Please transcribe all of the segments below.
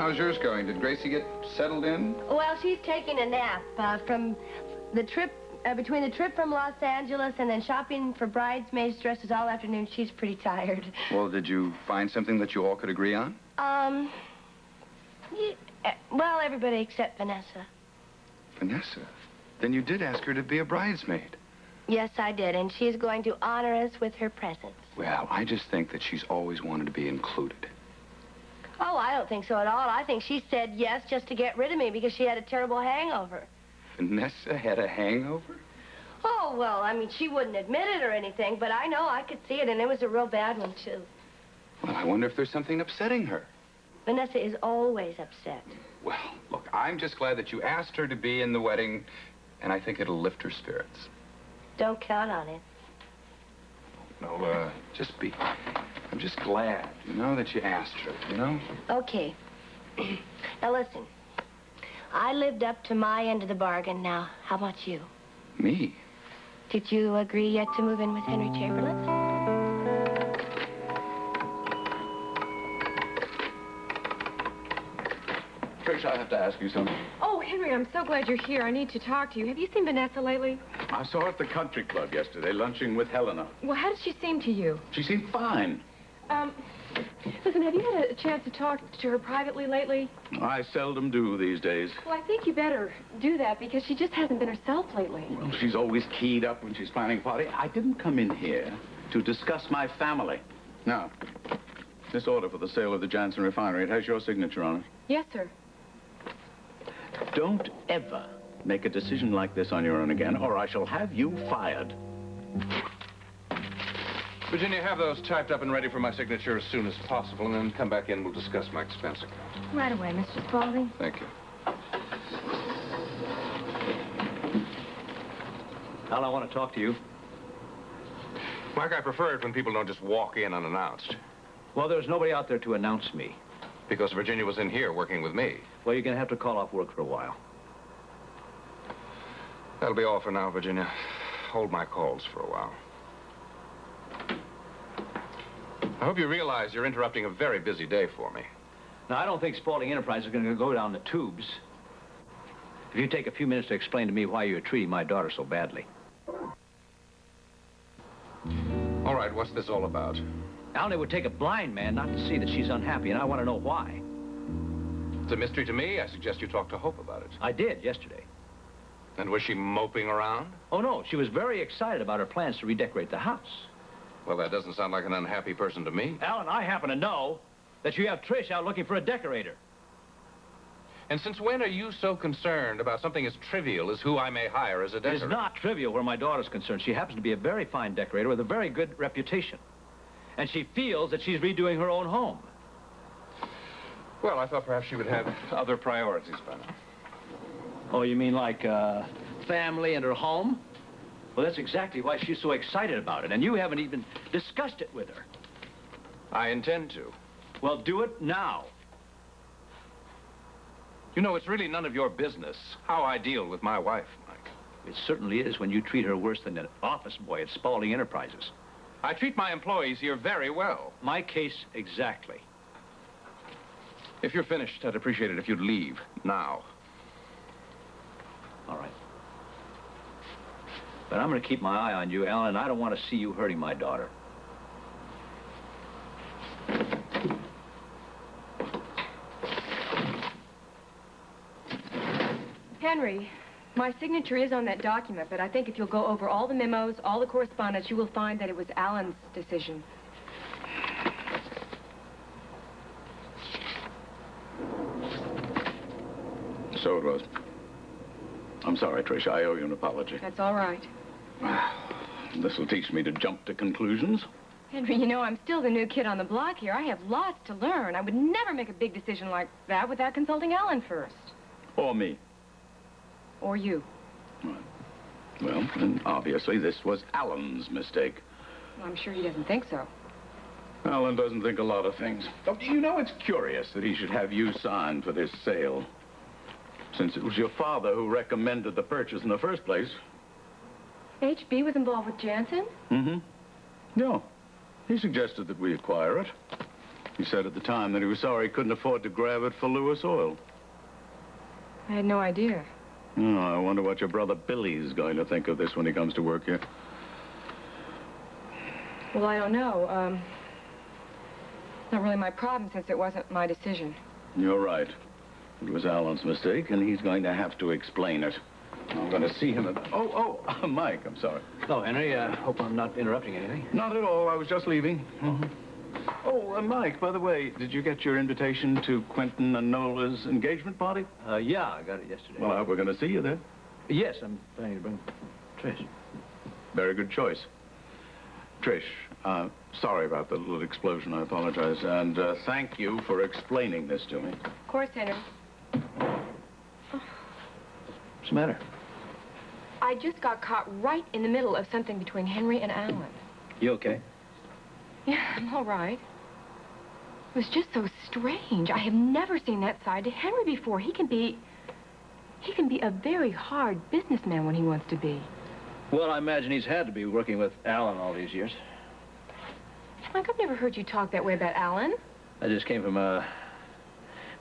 how's yours going? Did Gracie get settled in? Well, she's taking a nap from the trip, between the trip from Los Angeles and then shopping for bridesmaids dresses all afternoon. She's pretty tired. Well, did you find something that you all could agree on? Well, everybody except Vanessa. Vanessa? Then you did ask her to be a bridesmaid. Yes, I did, and she's going to honor us with her presence. Well, I just think that she's always wanted to be included. Oh, I don't think so at all. I think she said yes just to get rid of me because she had a terrible hangover. Vanessa had a hangover? Oh, well, I mean, she wouldn't admit it or anything, but I know I could see it, and it was a real bad one, too. Well, I wonder if there's something upsetting her. Vanessa is always upset. Well, look, I'm just glad that you asked her to be in the wedding, and I think it'll lift her spirits. Don't count on it. Nola, I'm just glad, you know, that you asked her, you know? Okay. Now, listen. I lived up to my end of the bargain. Now, how about you? Me? Did you agree yet to move in with Henry Chamberlain? Trish, I have to ask you something. Oh, Henry, I'm so glad you're here. I need to talk to you. Have you seen Vanessa lately? I saw her at the country club yesterday, lunching with Helena. Well, how did she seem to you? She seemed fine. Listen, have you had a chance to talk to her privately lately? I seldom do these days. Well, I think you better do that because she just hasn't been herself lately. Well, she's always keyed up when she's planning a party. I didn't come in here to discuss my family. Now, this order for the sale of the Jansen refinery, it has your signature on it. Yes, sir. Don't ever make a decision like this on your own again, or I shall have you fired. Virginia, have those typed up and ready for my signature as soon as possible, and then come back in. We'll discuss my expense account. Right away, Mr. Spaulding. Thank you. Al, I want to talk to you. Mike, I prefer it when people don't just walk in unannounced. Well, there's nobody out there to announce me. Because Virginia was in here working with me. Well, you're going to have to call off work for a while. That'll be all for now, Virginia. Hold my calls for a while. I hope you realize you're interrupting a very busy day for me. Now, I don't think Spaulding Enterprise is going to go down the tubes. If you take a few minutes to explain to me why you're treating my daughter so badly. All right, what's this all about? Al, it would take a blind man not to see that she's unhappy, and I want to know why. It's a mystery to me. I suggest you talk to Hope about it. I did yesterday. And was she moping around? Oh, no. She was very excited about her plans to redecorate the house. Well, that doesn't sound like an unhappy person to me. Alan, I happen to know that you have Trish out looking for a decorator. And since when are you so concerned about something as trivial as who I may hire as a decorator? It is not trivial where my daughter's concerned. She happens to be a very fine decorator with a very good reputation. And she feels that she's redoing her own home. Well, I thought perhaps she would have other priorities by now. Oh, you mean like family and her home? Well, that's exactly why she's so excited about it. And you haven't even discussed it with her. I intend to. Well, do it now. You know, it's really none of your business how I deal with my wife, Mike. It certainly is when you treat her worse than an office boy at Spaulding Enterprises. I treat my employees here very well. My case, exactly. If you're finished, I'd appreciate it if you'd leave now. All right. But I'm going to keep my eye on you, Alan, and I don't want to see you hurting my daughter. Henry, my signature is on that document, but I think if you'll go over all the memos, all the correspondence, you will find that it was Alan's decision. So it was. I'm sorry, Trish. I owe you an apology. That's all right. This will teach me to jump to conclusions. Henry, you know, I'm still the new kid on the block here. I have lots to learn. I would never make a big decision like that without consulting Alan first. Or me. Or you. Right. Well, then obviously this was Alan's mistake. Well, I'm sure he doesn't think so. Alan doesn't think a lot of things. Oh, you know, it's curious that he should have you sign for this sale. Since it was your father who recommended the purchase in the first place. H.B. was involved with Jansen? Mm-hmm. No. He suggested that we acquire it. He said at the time that he was sorry he couldn't afford to grab it for Lewis Oil. I had no idea. Oh, I wonder what your brother Billy's going to think of this when he comes to work here. Well, I don't know. It's not really my problem since it wasn't my decision. You're right. It was Alan's mistake, and he's going to have to explain it. I'm going to see him at... Mike, I'm sorry. Hello, Henry. Hope I'm not interrupting anything. Not at all. I was just leaving. Mike, by the way, did you get your invitation to Quentin and Nola's engagement party? Yeah, I got it yesterday. Well, we're going to see you there. Yes, I'm planning to bring Trish. Very good choice. Trish, sorry about the little explosion. I apologize. And thank you for explaining this to me. Of course, Henry. What's the matter? I just got caught right in the middle of something between Henry and Alan. You okay? Yeah, I'm all right. It was just so strange. I have never seen that side to Henry before. He can be a very hard businessman when he wants to be. Well, I imagine he's had to be working with Alan all these years. Mike, I've never heard you talk that way about Alan. I just came from a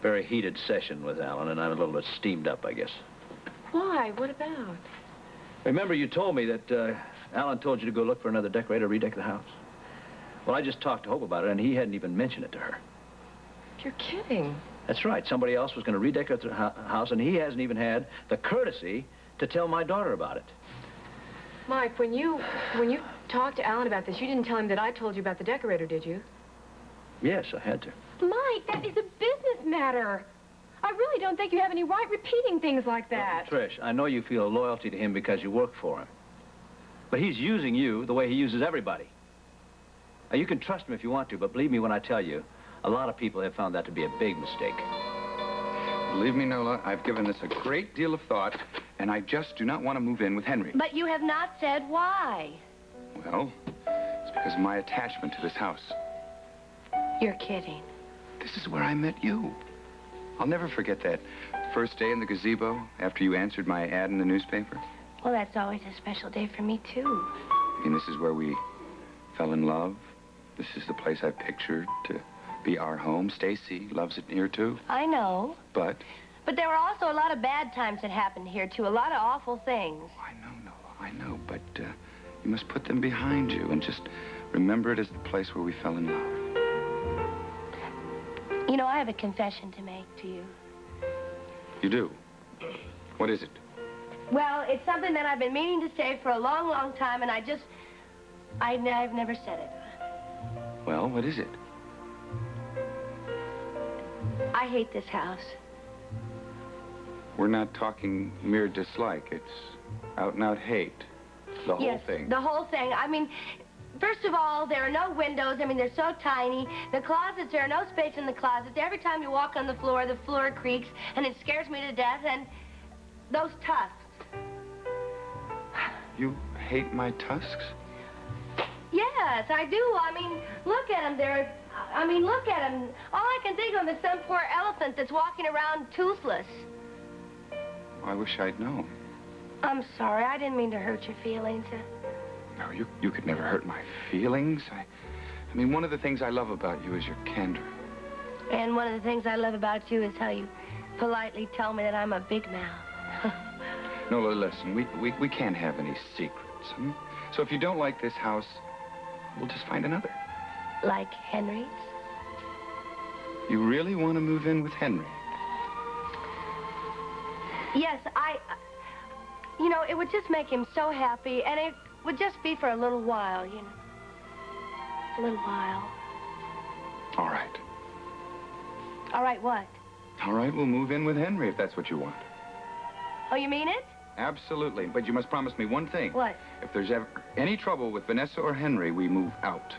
very heated session with Alan, and I'm a little bit steamed up, I guess. Why? What about? Remember you told me that Alan told you to go look for another decorator to redeck the house? Well, I just talked to Hope about it, and he hadn't even mentioned it to her. You're kidding. That's right. Somebody else was going to redecorate the house, and he hasn't even had the courtesy to tell my daughter about it. Mike, when you talked to Alan about this, you didn't tell him that I told you about the decorator, did you? Yes, I had to. Mike, that is a business matter. I really don't think you have any right repeating things like that. Well, Trish, I know you feel a loyalty to him because you work for him. But he's using you the way he uses everybody. Now, you can trust him if you want to, but believe me when I tell you, a lot of people have found that to be a big mistake. Believe me, Nola, I've given this a great deal of thought, and I just do not want to move in with Henry. But you have not said why. Well, it's because of my attachment to this house. You're kidding. This is where I met you. I'll never forget that first day in the gazebo after you answered my ad in the newspaper. Well, that's always a special day for me, too. I mean, this is where we fell in love. This is the place I pictured to be our home. Stacy loves it here, too. I know. But there were also a lot of bad times that happened here, too. A lot of awful things. I know, Nola, I know. But you must put them behind you and just remember it as the place where we fell in love. You know, I have a confession to make to you. You do? What is it? Well, it's something that I've been meaning to say for a long, long time, and I've never said it. Well, what is it? I hate this house. We're not talking mere dislike. It's out-and-out hate. The whole thing. The whole thing. I mean, first of all, there are no windows. I mean, they're so tiny. The closets, there are no space in the closets. Every time you walk on the floor creaks, and it scares me to death. And those tusks. You hate my tusks? Yes, I do. I mean, look at them. Look at them. All I can think of is some poor elephant that's walking around toothless. I wish I'd known. I'm sorry. I didn't mean to hurt your feelings. No, you could never hurt my feelings. I mean, one of the things I love about you is your candor. And one of the things I love about you is how you politely tell me that I'm a big mouth. Nola, listen, we can't have any secrets. So if you don't like this house, we'll just find another. Like Henry's? You really want to move in with Henry? Yes, you know, it would just make him so happy, and it would just be for a little while, you know. A little while. All right. All right, what? All right, we'll move in with Henry if that's what you want. Oh, you mean it? Absolutely, but you must promise me one thing. What? If there's ever any trouble with Vanessa or Henry, we move out.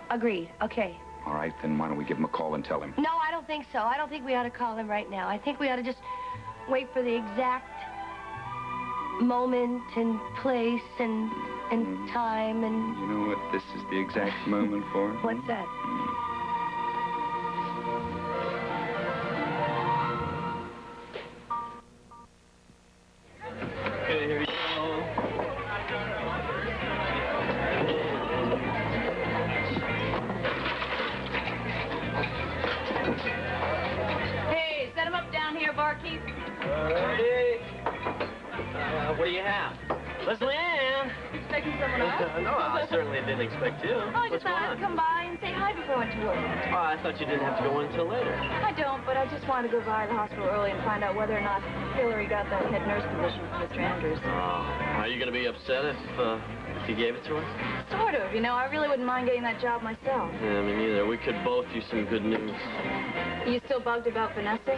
Agreed. Okay. All right, then why don't we give him a call and tell him? No, I don't think so. I don't think we ought to call him right now. I think we ought to just wait for the exact moment and place and time and... You know what this is the exact moment for? What's that? Here you go. Hey. What do you have? Leslie Ann. Expecting someone else? No, I certainly didn't expect you. Oh, I just thought I'd come by and say hi before I went to work. Oh, I thought you didn't have to go in until later. I don't, but I just wanted to go by the hospital early and find out whether or not Hillary got that head nurse position for Mr. Andrews. Oh, are you going to be upset if you gave it to her? Sort of, you know. I really wouldn't mind getting that job myself. Yeah, me neither. We could both use some good news. Are you still bugged about Vanessa?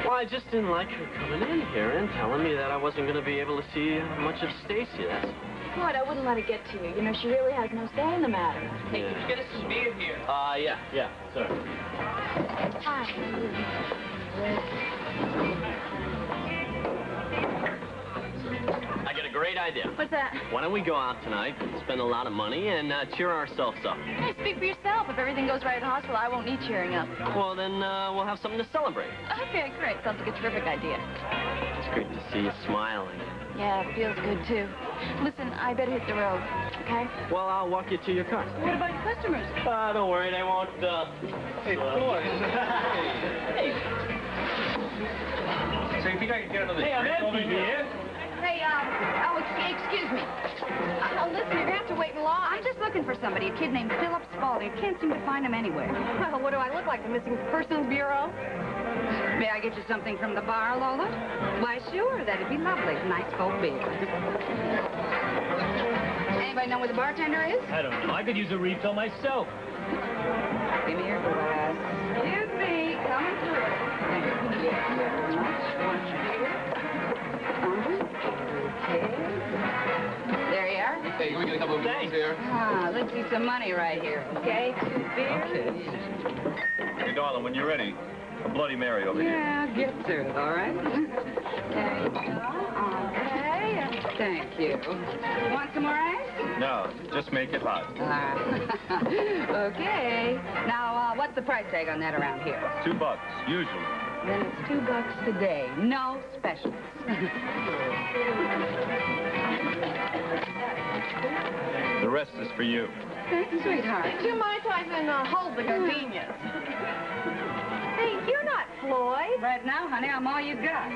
Well, I just didn't like her coming in here and telling me that I wasn't going to be able to see much of Stacy. That's What? I wouldn't let it get to you. You know, she really has no say in the matter. Hey, can you get us some beer here? Yeah, sorry. Hi. I got a great idea. What's that? Why don't we go out tonight, spend a lot of money, and cheer ourselves up? Hey, speak for yourself. If everything goes right at the hospital, I won't need cheering up. Well, then we'll have something to celebrate. Okay, great. Sounds like a terrific idea. It's great to see you smiling. Yeah, it feels good, too. Listen, I better hit the road, okay? Well, I'll walk you to your car. What about your customers? Don't worry, they won't, Hey, boys. Hey. Say, you think I can get another Hey, I'm drink over empty here? Hey, excuse me. Listen, you're gonna have to wait in line. I'm just looking for somebody, a kid named Philip Spaulding. Can't seem to find him anywhere. Well, what do I look like, the Missing Persons Bureau? May I get you something from the bar, Lola? Why, sure, that'd be lovely. Nice cold beer. Anybody know where the bartender is? I don't know. I could use a refill myself. Give me your glass. Excuse me, coming through. Thank you very much. One beer. Okay. There you are. Hey, can we get a couple of beers here? Ah, let's see some money right here. Okay, 2 beers. Okay. Hey, darling, when you're ready, a Bloody Mary over here. Yeah, I'll get to it, all right? There you go. Okay. Thank you. Want some more ice? No, just make it hot. Okay. Now, what's the price tag on that around here? $2, usually. Then it's $2 today. No specials. The rest is for you. Thanks, sweetheart. 2 Mai Tais and a whole bit of gardenias. Hey, you're not Floyd. Right now, honey, I'm all you got.